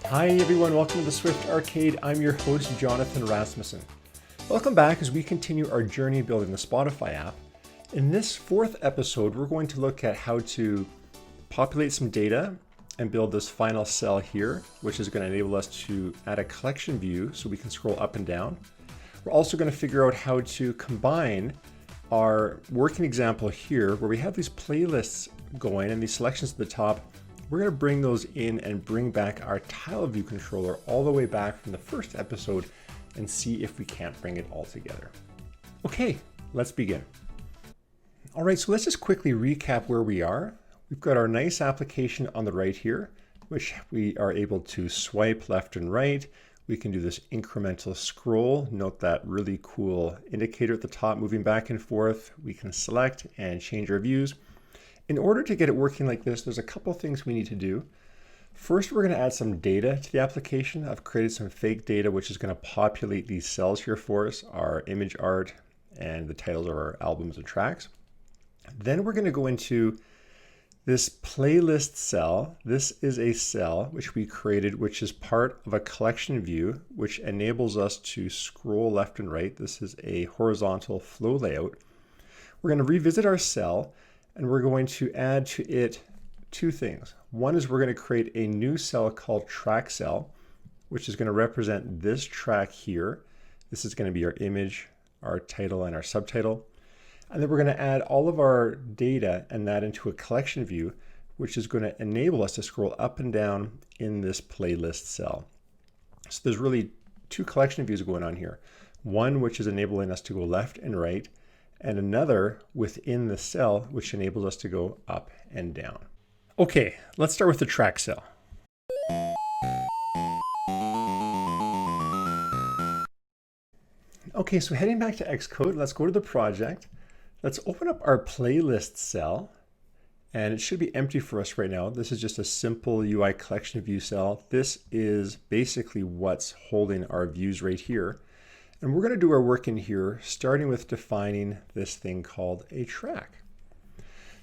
Hi everyone, welcome to the Swift Arcade. I'm your host, Jonathan Rasmussen. Welcome back as we continue our journey building the Spotify app. In this fourth episode, we're going to look at how to populate some data and build this final cell here, which is going to enable us to add a collection view so we can scroll up and down. We're also going to figure out how to combine our working example here where we have these playlists going and these selections at the top. We're going to bring those in and bring back our tile view controller all the way back from the first episode and see if we can't bring it all together. Okay, let's begin. All right, so let's just quickly recap where we are. We've got our nice application on the right here, which we are able to swipe left and right. We can do this incremental scroll. Note that really cool indicator at the top moving back and forth. We can select and change our views. In order to get it working like this, there's a couple things we need to do. First, we're going to add some data to the application. I've created some fake data, which is going to populate these cells here for us, our image art and the titles of our albums and tracks. Then we're going to go into this playlist cell. This is a cell which we created, which is part of a collection view, which enables us to scroll left and right. This is a horizontal flow layout. We're going to revisit our cell, and we're going to add to it two things. One is we're going to create a new cell called TrackCell, which is going to represent this track here. This is going to be our image, our title, and our subtitle. And then we're going to add all of our data and that into a collection view, which is going to enable us to scroll up and down in this playlist cell. So there's really two collection views going on here. One which is enabling us to go left and right, and another within the cell which enables us to go up and down. Okay, let's start with the track cell. Okay, so heading back to Xcode, let's go to the project. Let's open up our playlist cell, and it should be empty for us right now. This is just a simple UICollectionViewCell. This is basically what's holding our views right here. And we're going to do our work in here, starting with defining this thing called a track.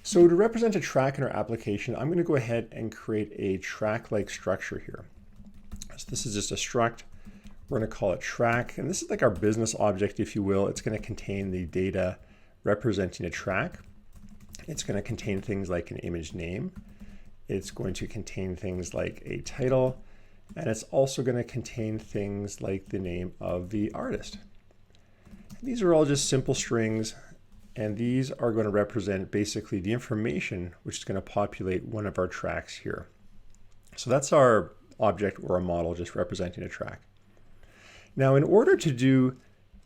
So to represent a track in our application, I'm going to go ahead and create a track-like structure here. So this is just a struct. We're going to call it track. And this is like our business object, if you will. It's going to contain the data representing a track. It's going to contain things like an image name. It's going to contain things like a title. And it's also going to contain things like the name of the artist. These are all just simple strings, and these are going to represent basically the information which is going to populate one of our tracks here. So that's our object or a model just representing a track. Now, in order to do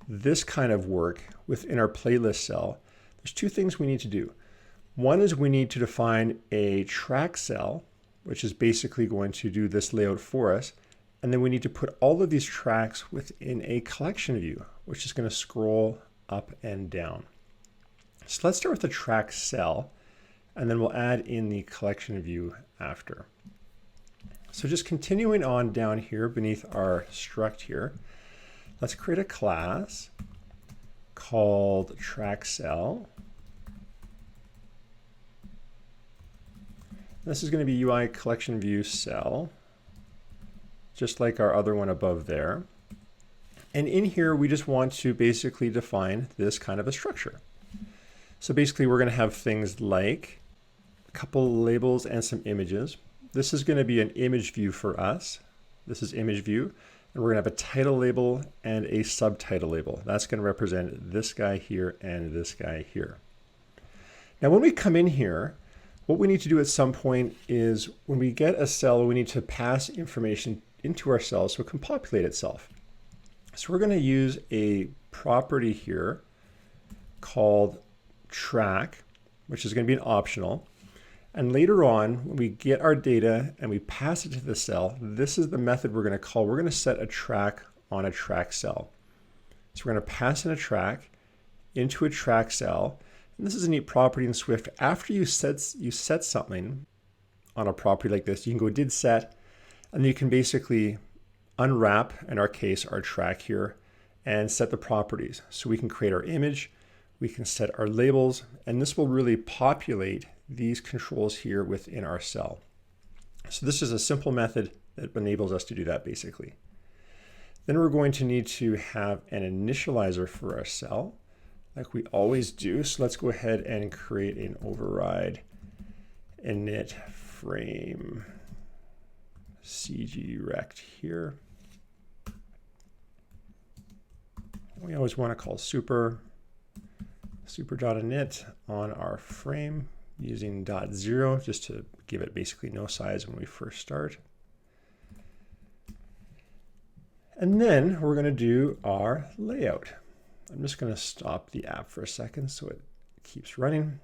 this kind of work within our playlist cell, there's two things we need to do. One is we need to define a track cell, which is basically going to do this layout for us. And then we need to put all of these tracks within a collection view, which is going to scroll up and down. So let's start with the track cell, and then we'll add in the collection view after. So just continuing on down here beneath our struct here, let's create a class called TrackCell. This is going to be UICollectionViewCell, just like our other one above there. And in here, we just want to basically define this kind of a structure. So basically, we're going to have things like a couple labels and some images. This is going to be an image view for us. This is image view. And we're going to have a title label and a subtitle label. That's going to represent this guy here and this guy here. Now, when we come in here, what we need to do at some point is when we get a cell, we need to pass information into our cell so it can populate itself. So we're going to use a property here called track, which is going to be an optional. And later on, when we get our data and we pass it to the cell, this is the method we're going to call. We're going to set a track on a track cell. So we're going to pass in a track into a track cell. And this is a neat property in Swift. After you set something on a property like this, you can go did set, and you can basically unwrap, in our case, our track here, and set the properties. So we can create our image, we can set our labels, and this will really populate these controls here within our cell. So this is a simple method that enables us to do that basically. Then we're going to need to have an initializer for our cell, like we always do. So let's go ahead and create an override init frame CG rect here. We always want to call super.init on our frame using .0 just to give it basically no size when we first start. And then we're going to do our layout. I'm just going to stop the app for a second so it keeps running.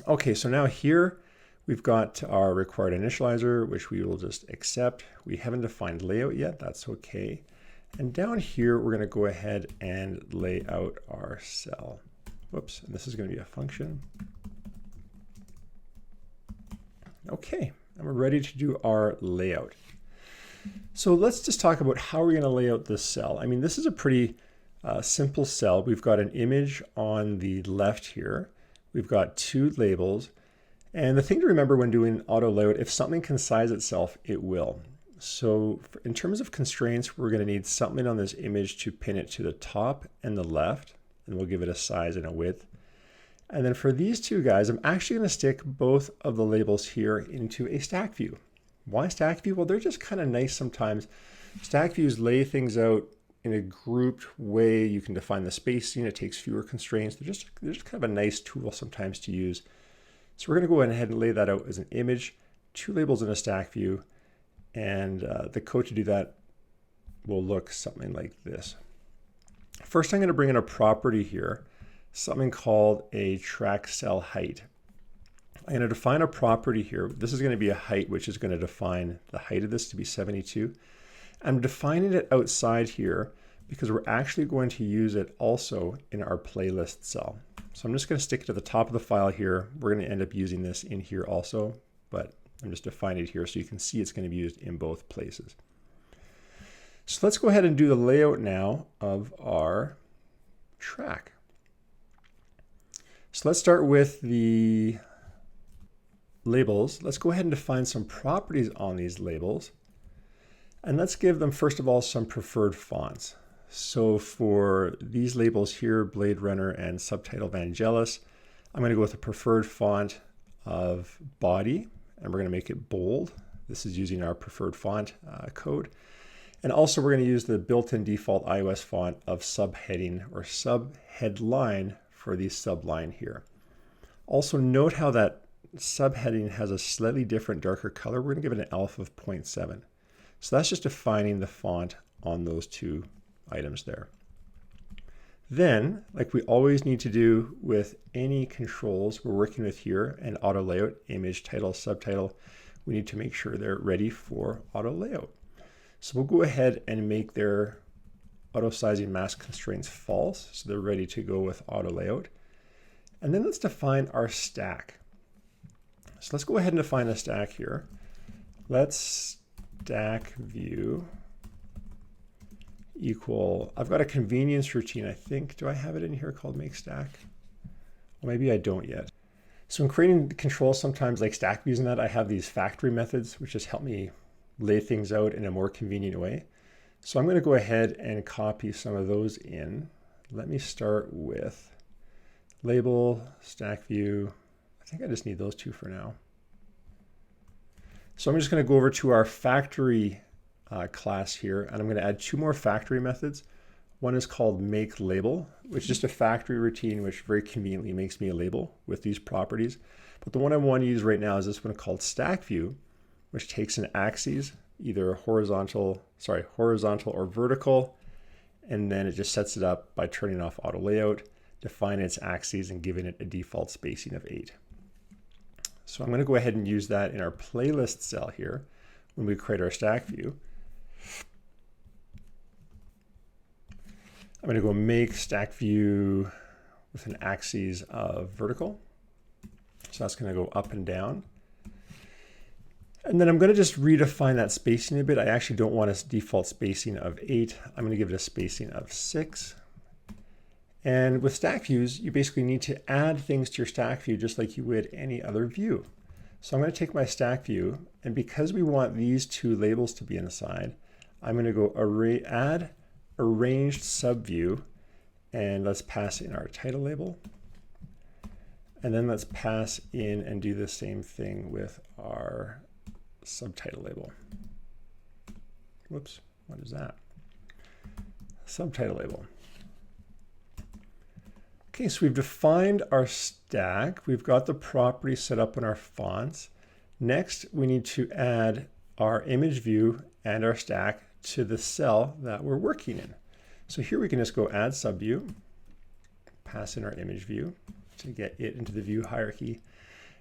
Okay, so now here we've got our required initializer, which we will just accept. We haven't defined layout yet, that's okay. And down here, we're going to go ahead and lay out our cell. Whoops, and this is going to be a function. Okay, and we're ready to do our layout. So let's just talk about how we're going to lay out this cell. I mean, this is a pretty simple cell. We've got an image on the left here. We've got two labels. And the thing to remember when doing auto layout, if something can size itself, it will. So in terms of constraints, we're going to need something on this image to pin it to the top and the left, and we'll give it a size and a width. And then for these two guys, I'm actually going to stick both of the labels here into a stack view. Why stack view? Well, they're just kind of nice sometimes. Stack views lay things out in a grouped way. You can define the spacing. It takes fewer constraints. They're just kind of a nice tool sometimes to use. So we're going to go ahead and lay that out as an image, two labels in a stack view, and the code to do that will look something like this. First, I'm going to bring in a property here, something called a TrackCell height. I'm going to define a property here. This is going to be a height, which is going to define the height of this to be 72. I'm defining it outside here because we're actually going to use it also in our playlist cell. So I'm just going to stick it to the top of the file here. We're going to end up using this in here also, but I'm just defining it here so you can see it's going to be used in both places. So let's go ahead and do the layout now of our track. So let's start with the labels. Let's go ahead and define some properties on these labels. And let's give them, first of all, some preferred fonts. So for these labels here, Blade Runner and Subtitle Vangelis, I'm going to go with a preferred font of body, and we're going to make it bold. This is using our preferred font code. And also we're going to use the built-in default iOS font of subheading or subheadline for the subline here. Also note how that subheading has a slightly different darker color. We're going to give it an alpha of 0.7. So that's just defining the font on those two items there. Then, like we always need to do with any controls we're working with here, and auto layout, image, title, subtitle, we need to make sure they're ready for auto layout. So we'll go ahead and make their auto sizing mask constraints false, so they're ready to go with auto layout. And then let's define our stack. So let's go ahead and define a stack here. Let's stack view equal, I've got a convenience routine, I think. Do I have it in here called make stack? Well, maybe I don't yet. So in creating controls, sometimes like stack views and that, I have these factory methods, which just help me lay things out in a more convenient way. So I'm going to go ahead and copy some of those in. Let me start with label, stack view. I think I just need those two for now. So I'm just going to go over to our factory class here, and I'm going to add two more factory methods. One is called make label, which is just a factory routine which very conveniently makes me a label with these properties. But the one I want to use right now is this one called stack view, which takes an axis, either horizontal or vertical, and then it just sets it up by turning off auto layout, defining its axes, and giving it a default spacing of 8. So I'm going to go ahead and use that in our playlist cell here when we create our stack view. I'm going to go make stack view with an axis of vertical. So that's going to go up and down. And then I'm going to just redefine that spacing a bit. I actually don't want a default spacing of 8. I'm going to give it a spacing of 6. And with stack views, you basically need to add things to your stack view just like you would any other view. So I'm going to take my stack view, and because we want these two labels to be inside, I'm going to go add arranged subview, and let's pass in our title label. And then let's pass in and do the same thing with our subtitle label. Whoops, what is that? Subtitle label. Okay, so we've defined our stack. We've got the property set up in our fonts. Next, we need to add our image view and our stack to the cell that we're working in. So here we can just go add subview, pass in our image view to get it into the view hierarchy.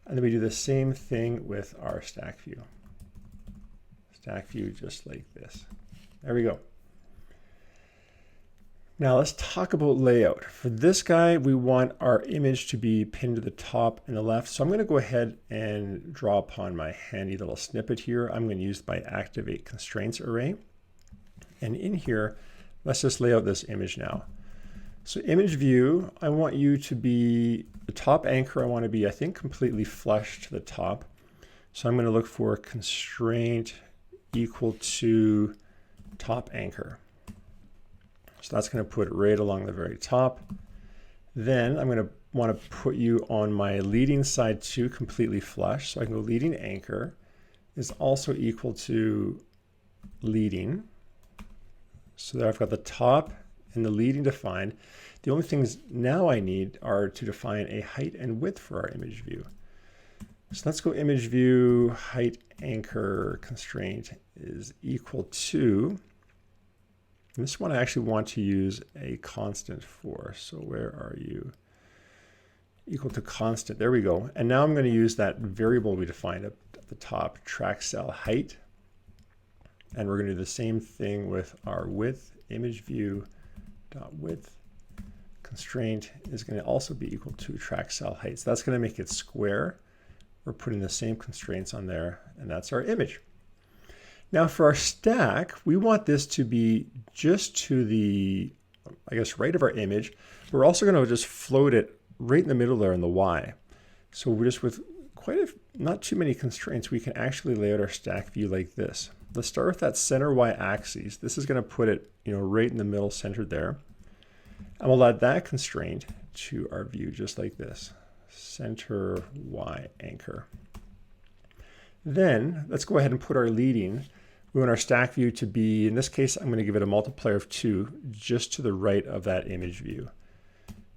And then we do the same thing with our stack view. Stack view just like this. There we go. Now let's talk about layout. For this guy, we want our image to be pinned to the top and the left. So I'm going to go ahead and draw upon my handy little snippet here. I'm going to use my activate constraints array. And in here, let's just lay out this image now. So image view, I want you to be, the top anchor I want to be, I think, completely flush to the top. So I'm going to look for constraint equal to top anchor. So that's going to put it right along the very top. Then I'm going to want to put you on my leading side too, completely flush. So I can go leading anchor is also equal to leading. So there I've got the top and the leading defined. The only things now I need are to define a height and width for our image view. So let's go image view height anchor constraint is equal to, and this one I actually want to use a constant for. So where are you? Equal to constant. There we go. And now I'm going to use that variable we defined up at the top, TrackCell height. And we're going to do the same thing with our width, image view dot width constraint is going to also be equal to TrackCell height. So that's going to make it square. We're putting the same constraints on there, and that's our image. Now for our stack, we want this to be just to the, I guess, right of our image. We're also going to just float it right in the middle there in the Y. So we're just with not too many constraints, we can actually lay out our stack view like this. Let's start with that center Y axis. This is going to put it, right in the middle, centered there. And we'll add that constraint to our view just like this. Center Y anchor. Then let's go ahead and put our leading. We want our stack view to be, in this case, I'm going to give it a multiplier of 2 just to the right of that image view.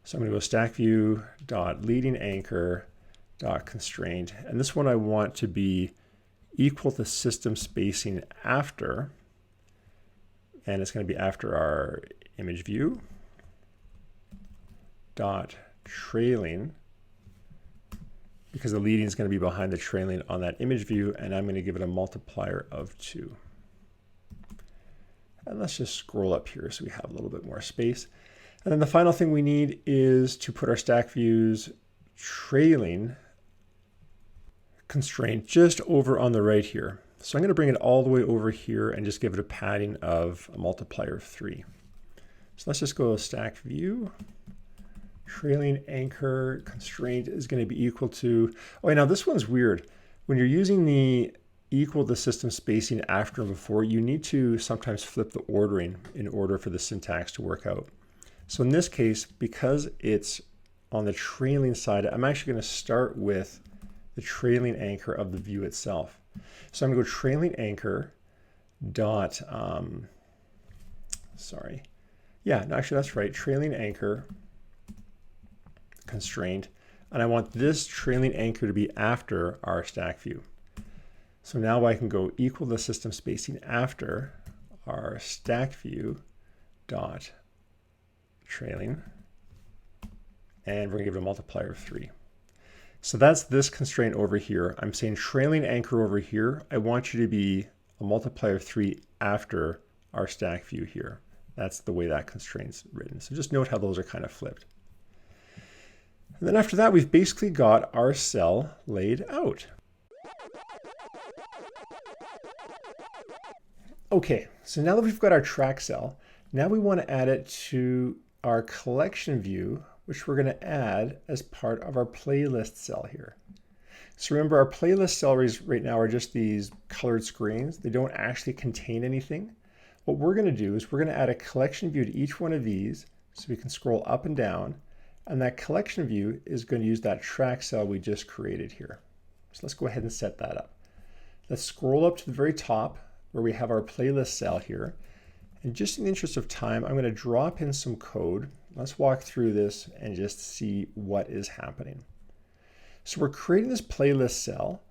So I'm going to go stack view dot leading anchor dot constraint. And this one I want to be equal to system spacing after, and it's going to be after our image view dot trailing, because the leading is going to be behind the trailing on that image view, and I'm going to give it a multiplier of 2. And let's just scroll up here so we have a little bit more space. And then the final thing we need is to put our stack views trailing constraint just over on the right here. So I'm going to bring it all the way over here and just give it a padding of a multiplier of 3. So let's just go stack view. Trailing anchor constraint is going to be equal to, oh, now this one's weird. When you're using the equal to system spacing after and before, you need to sometimes flip the ordering in order for the syntax to work out. So in this case, because it's on the trailing side, I'm actually going to start with the trailing anchor of the view itself. So I'm going to go trailing anchor dot, actually that's right, trailing anchor constraint, and I want this trailing anchor to be after our stack view. So now I can go equal to system spacing after our stack view dot trailing, and we're going to give it a multiplier of 3. So that's this constraint over here. I'm saying trailing anchor over here, I want you to be a multiplier of 3 after our stack view here. That's the way that constraint's written. So just note how those are kind of flipped. And then after that, we've basically got our cell laid out. Okay, so now that we've got our track cell, now we want to add it to our collection view, which we're going to add as part of our playlist cell here. So remember, our playlist celeries right now are just these colored screens. They don't actually contain anything. What we're going to do is we're going to add a collection view to each one of these so we can scroll up and down. And that collection view is going to use that track cell we just created here. So let's go ahead and set that up. Let's scroll up to the very top where we have our playlist cell here. And just in the interest of time, I'm going to drop in some code. Let's walk through this and just see what is happening. So we're creating this playlist cell,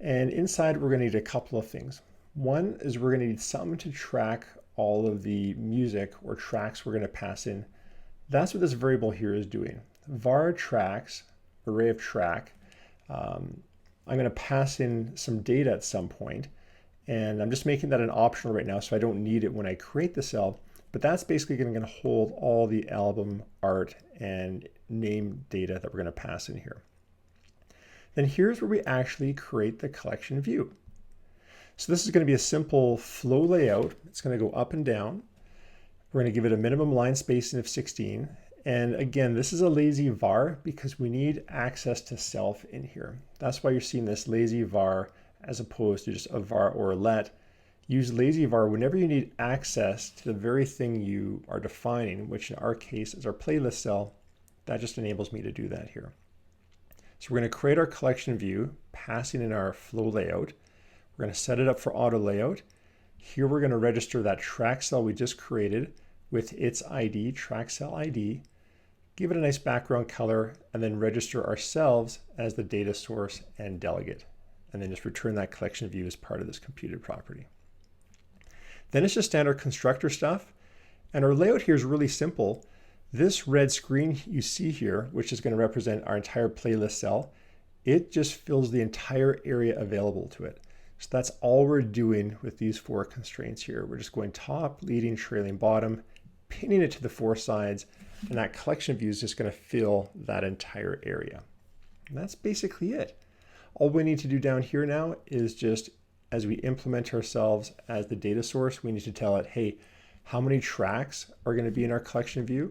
and inside we're going to need a couple of things. One is we're going to need something to track all of the music or tracks we're going to pass in. That's what this variable here is doing. var tracks, array of track. I'm going to pass in some data at some point, and I'm just making that an optional right now so I don't need it when I create the cell, but that's basically going to hold all the album art and name data that we're going to pass in here. Then here's where we actually create the collection view. So this is going to be a simple flow layout. It's going to go up and down. We're going to give it a minimum line spacing of 16. And again, this is a lazy var because we need access to self in here. That's why you're seeing this lazy var as opposed to just a var or a let. Use lazy var whenever you need access to the very thing you are defining, which in our case is our playlist cell. That just enables me to do that here. So we're going to create our collection view, passing in our flow layout. We're going to set it up for auto layout. Here we're going to register that track cell we just created with its ID, track cell ID, give it a nice background color, and then register ourselves as the data source and delegate. And then just return that collection view as part of this computed property. Then it's just standard constructor stuff. And our layout here is really simple. This red screen you see here, which is going to represent our entire playlist cell, it just fills the entire area available to it. So that's all we're doing with these 4 constraints here. We're just going top, leading, trailing, bottom, pinning it to the 4 sides, and that collection view is just going to fill that entire area. And that's basically it. All we need to do down here now is just, as we implement ourselves as the data source, we need to tell it, hey, how many tracks are going to be in our collection view?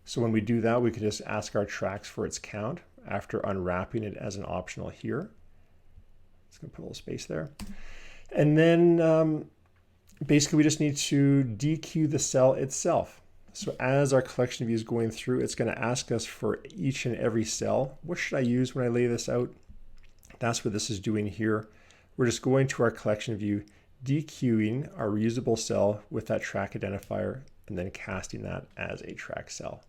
So when we do that, we can just ask our tracks for its count after unwrapping it as an optional here. It's going to put a little space there. And then basically we just need to dequeue the cell itself. So as our collection view is going through, it's going to ask us for each and every cell. What should I use when I lay this out? That's what this is doing here. We're just going to our collection view, dequeuing our reusable cell with that track identifier, and then casting that as a track cell.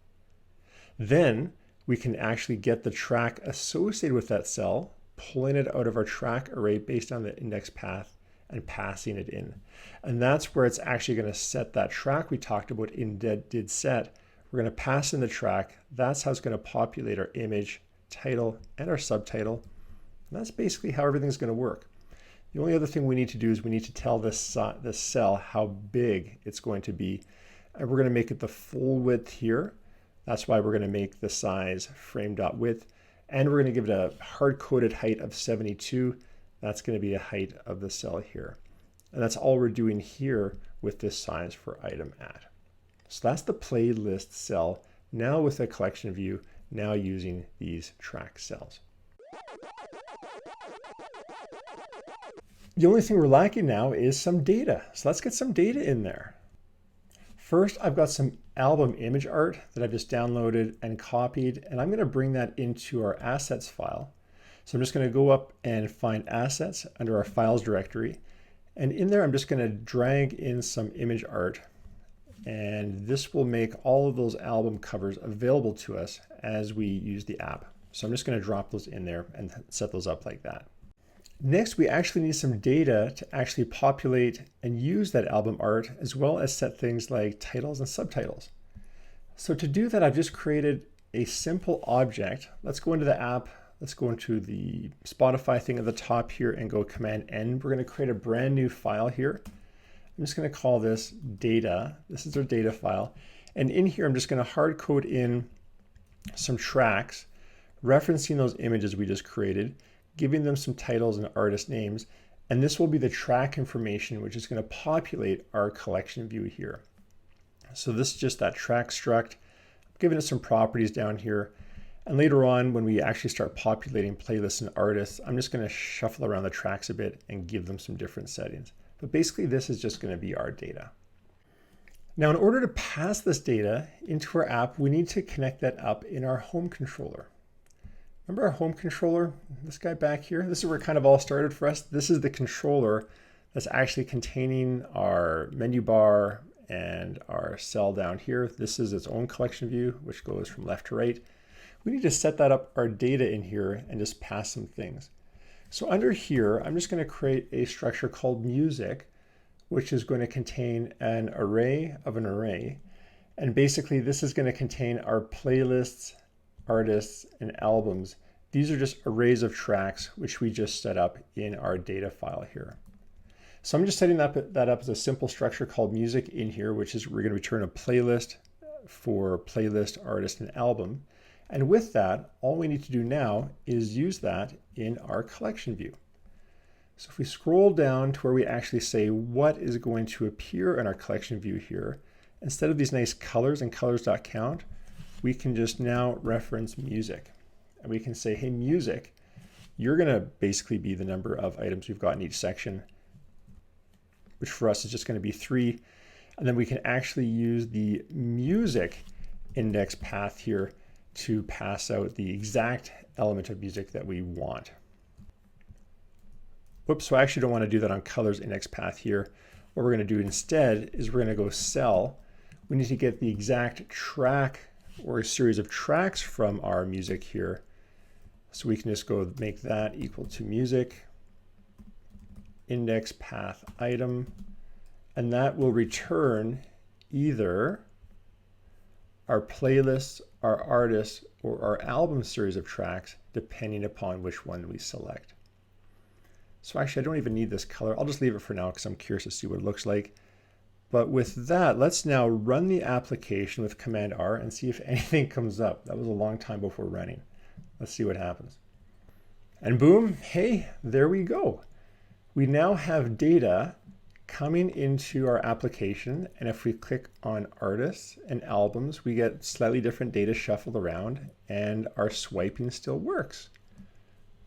Then we can actually get the track associated with that cell, pulling it out of our track array based on the index path and passing it in. And that's where it's actually going to set that track we talked about in did set. We're going to pass in the track. That's how it's going to populate our image, title, and our subtitle. And that's basically how everything's going to work. The only other thing we need to do is we need to tell this cell how big it's going to be. And we're going to make it the full width here. That's why we're going to make the size frame.width. And we're going to give it a hard-coded height of 72. That's going to be a height of the cell here. And that's all we're doing here with this size for item at. So that's the playlist cell, now with a collection view, now using these track cells. The only thing we're lacking now is some data. So let's get some data in there. First, I've got some album image art that I've just downloaded and copied, and I'm going to bring that into our assets file. So I'm just going to go up and find assets under our files directory. And in there, I'm just going to drag in some image art. And this will make all of those album covers available to us as we use the app. So I'm just going to drop those in there and set those up like that. Next, we actually need some data to actually populate and use that album art, as well as set things like titles and subtitles. So to do that, I've just created a simple object. Let's go into the app. Let's go into the Spotify thing at the top here and go Command N. We're going to create a brand new file here. I'm just going to call this data. This is our data file. And in here, I'm just going to hard code in some tracks, referencing those images we just created, giving them some titles and artist names. And this will be the track information, which is going to populate our collection view here. So this is just that track struct. I'm giving it some properties down here. And later on, when we actually start populating playlists and artists, I'm just going to shuffle around the tracks a bit and give them some different settings. But basically, this is just going to be our data. Now, in order to pass this data into our app, we need to connect that up in our home controller. Remember our home controller, this guy back here? This is where it kind of all started for us. This is the controller that's actually containing our menu bar and our cell down here. This is its own collection view, which goes from left to right. We need to set that up our data in here and just pass some things. So under here, I'm just going to create a structure called music, which is going to contain an array of an array. And basically this is going to contain our playlists, artists, and albums. These are just arrays of tracks, which we just set up in our data file here. So I'm just setting that up as a simple structure called music in here, which is we're going to return a playlist for playlist, artist, and album. And with that, all we need to do now is use that in our collection view. So if we scroll down to where we actually say what is going to appear in our collection view here, instead of these nice colors and colors.count, we can just now reference music. And we can say, hey, music, you're going to basically be the number of items we've got in each section, which for us is just going to be 3. And then we can actually use the music index path here to pass out the exact element of music that we want. Whoops, so I actually don't want to do that on colors index path here. What we're going to do instead is we're going to go cell. We need to get the exact track or a series of tracks from our music here. So we can just go make that equal to music, index path item, and that will return either our playlist, our artist, or our album series of tracks, depending upon which one we select. So actually, I don't even need this color. I'll just leave it for now because I'm curious to see what it looks like. But with that, let's now run the application with Command R and see if anything comes up. That was a long time before running. Let's see what happens. And boom, hey, there we go. We now have data coming into our application, and if we click on artists and albums, we get slightly different data shuffled around, and our swiping still works.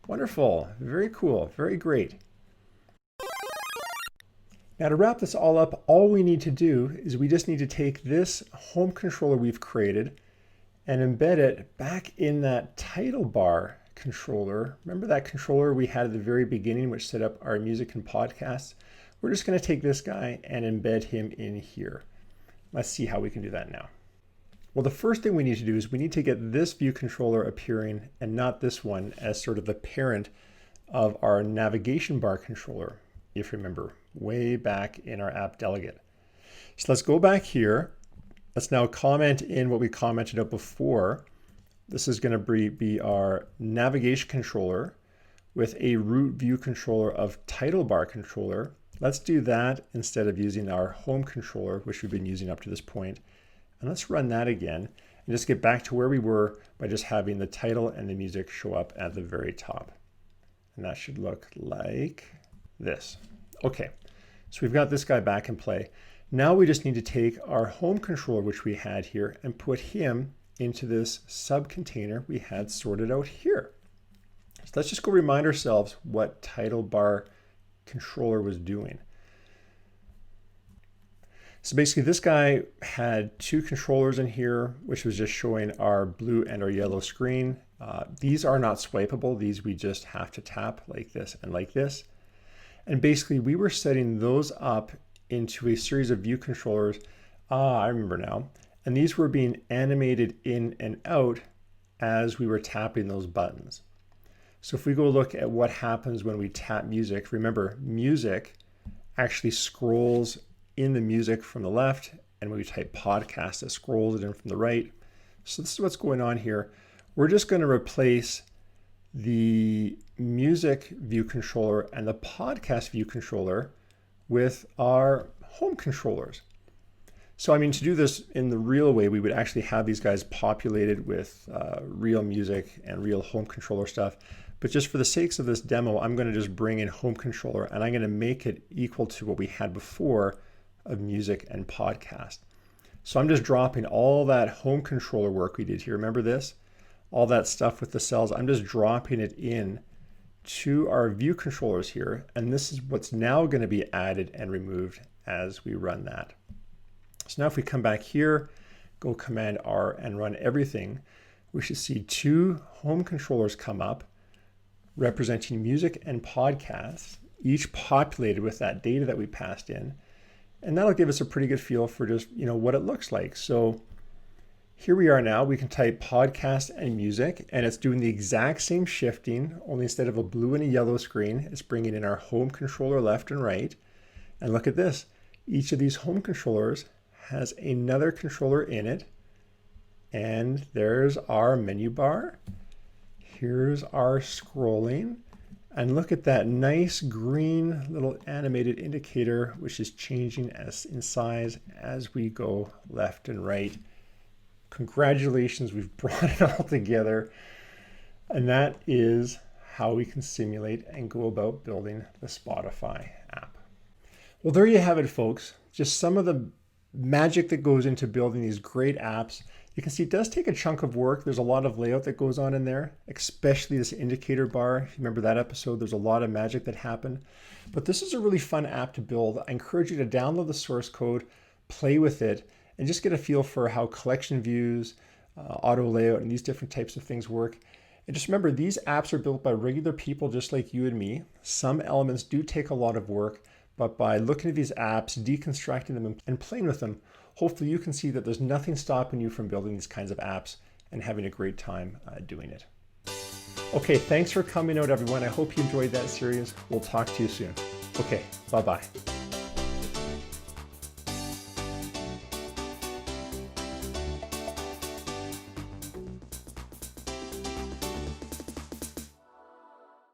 Wonderful, very cool, very great. Now to wrap this all up, all we need to do is we just need to take this home controller we've created and embed it back in that title bar controller. Remember that controller we had at the very beginning, which set up our music and podcasts? We're just going to take this guy and embed him in here. Let's see how we can do that now. Well, the first thing we need to do is we need to get this view controller appearing and not this one as sort of the parent of our navigation bar controller, if you remember, way back in our app delegate. So let's go back here. Let's now comment in what we commented out before. This is going to be our navigation controller with a root view controller of title bar controller. Let's do that instead of using our home controller, which we've been using up to this point. And let's run that again and just get back to where we were by just having the title and the music show up at the very top. And that should look like this. Okay, so we've got this guy back in play. Now we just need to take our home controller, which we had here, and put him into this sub-container we had sorted out here. So let's just go remind ourselves what title bar controller was doing. So basically this guy had 2 controllers in here, which was just showing our blue and our yellow screen. These are not swipeable. These we just have to tap like this and like this. And basically we were setting those up into a series of view controllers. I remember now. And these were being animated in and out as we were tapping those buttons. So if we go look at what happens when we tap music, remember music actually scrolls in the music from the left, and when we type podcast, it scrolls it in from the right. So this is what's going on here. We're just going to replace the music view controller and the podcast view controller with our home controllers. So I mean, to do this in the real way, we would actually have these guys populated with real music and real home controller stuff. But just for the sakes of this demo, I'm going to just bring in home controller and I'm going to make it equal to what we had before of music and podcast. So I'm just dropping all that home controller work we did here. Remember this? all that stuff with the cells, I'm just dropping it in to our view controllers here. And this is what's now going to be added and removed as we run that. So now if we come back here, go Command R and run everything, we should see two home controllers come up representing music and podcasts, each populated with that data that we passed in. And that'll give us a pretty good feel for just, what it looks like. So here we are now, we can type podcast and music, and it's doing the exact same shifting, only instead of a blue and a yellow screen, it's bringing in our home controller left and right. And look at this, each of these home controllers has another controller in it. And there's our menu bar. Here's our scrolling. And look at that nice green little animated indicator, which is changing in size as we go left and right. Congratulations, we've brought it all together. And that is how we can simulate and go about building the Spotify app. Well, there you have it, folks. Just some of the magic that goes into building these great apps. You can see it does take a chunk of work. There's a lot of layout that goes on in there, especially this indicator bar. If you remember that episode, there's a lot of magic that happened. But this is a really fun app to build. I encourage you to download the source code, play with it, and just get a feel for how collection views, auto layout, and these different types of things work. And just remember, these apps are built by regular people just like you and me. Some elements do take a lot of work, but by looking at these apps, deconstructing them, and playing with them, hopefully you can see that there's nothing stopping you from building these kinds of apps and having a great time doing it. Okay, thanks for coming out, everyone. I hope you enjoyed that series. We'll talk to you soon. Okay, bye-bye.